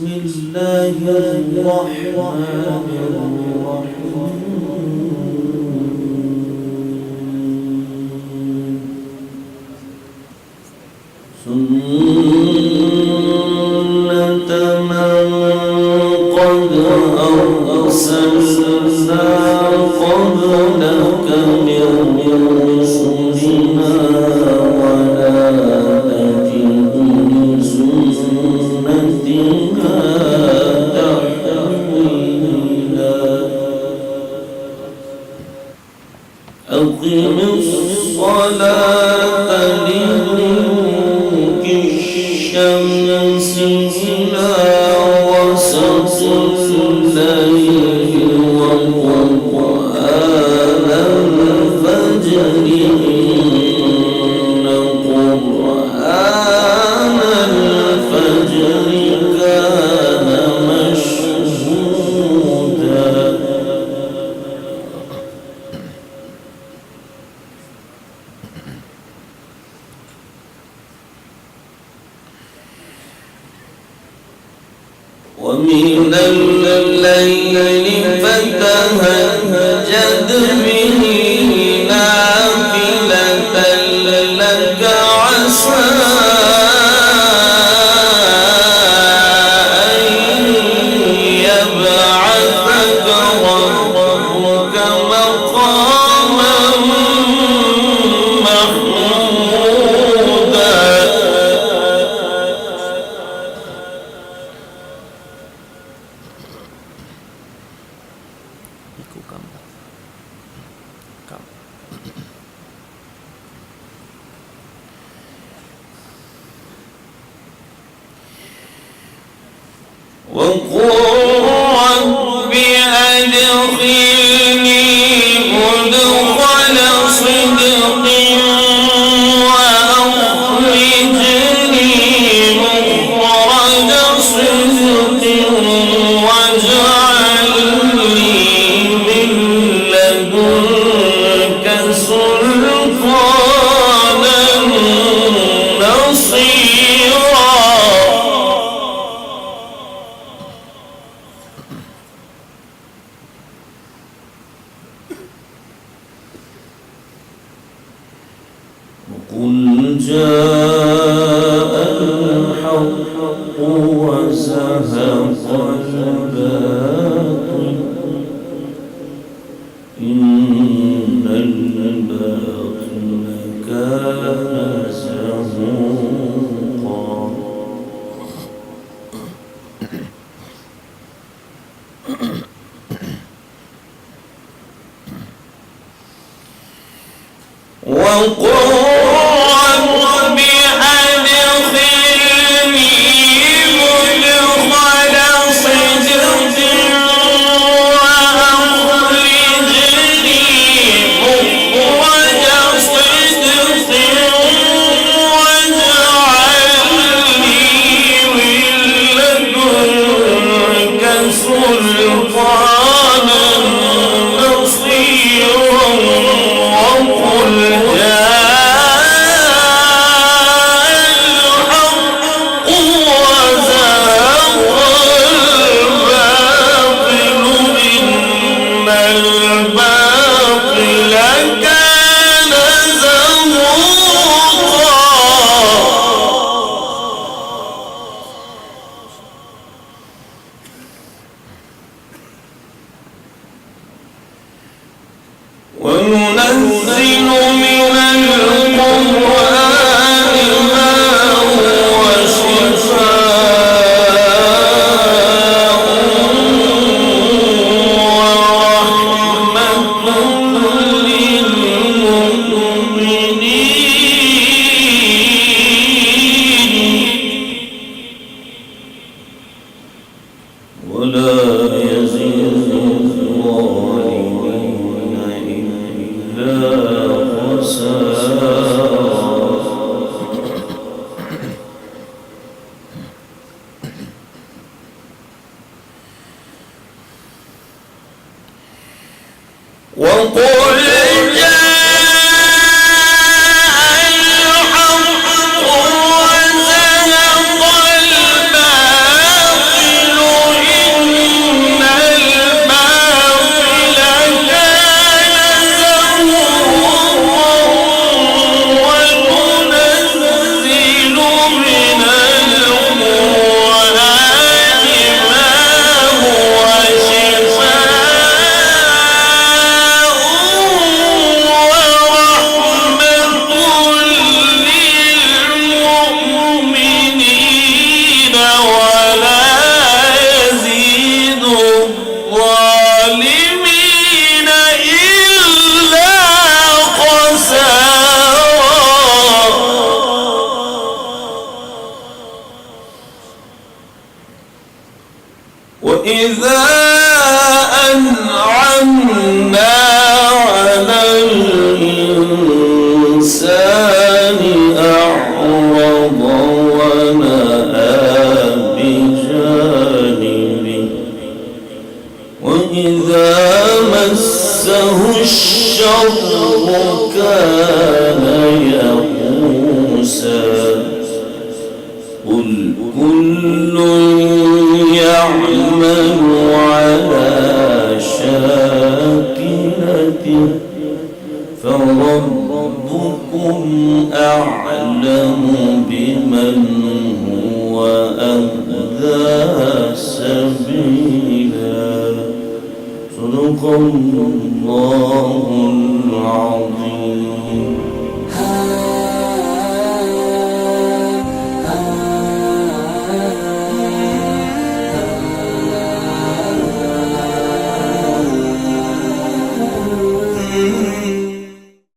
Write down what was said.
الله الرحمن الرحيم سنة من قد أرسلنا قبلك من رسلنا ولا تجد لسنتنا تحويلا أقم الصلاة لدلوك الشمس إلى غسق الليل وقرآن الفجر إن قرآن الفجر كان مشهودا ومن الليل فتهجد به نافلة لك عسى أن يبعثك ربك مقاما محمودا وقل رب أدخلني مدخل صدق وأخرجني مخرج صدق واجعل لي من لدنك سلطانا نصيرا قل جاء الحق وزهق الباطل إن الباطل كان زهوقا وقل رب أدخلني مدخل صدق وأخرجني مخرج صدق واجعل لي من لدنك سلطانا نصيرا وقل وننزل من القرآن ما هو شفاء ورحمة للمؤمنين ولا يزيد الظالمين إلا خسارا وقل جاء الحق وزهق الباطل وإذا أنعمنا على الإنسان أعرض ونأى بجانبه وإذا مسه الشر كان يئوسا قل كل يعمل على شاكلته فربكم أعلم بمن هو أهدى سبيلا صدق الله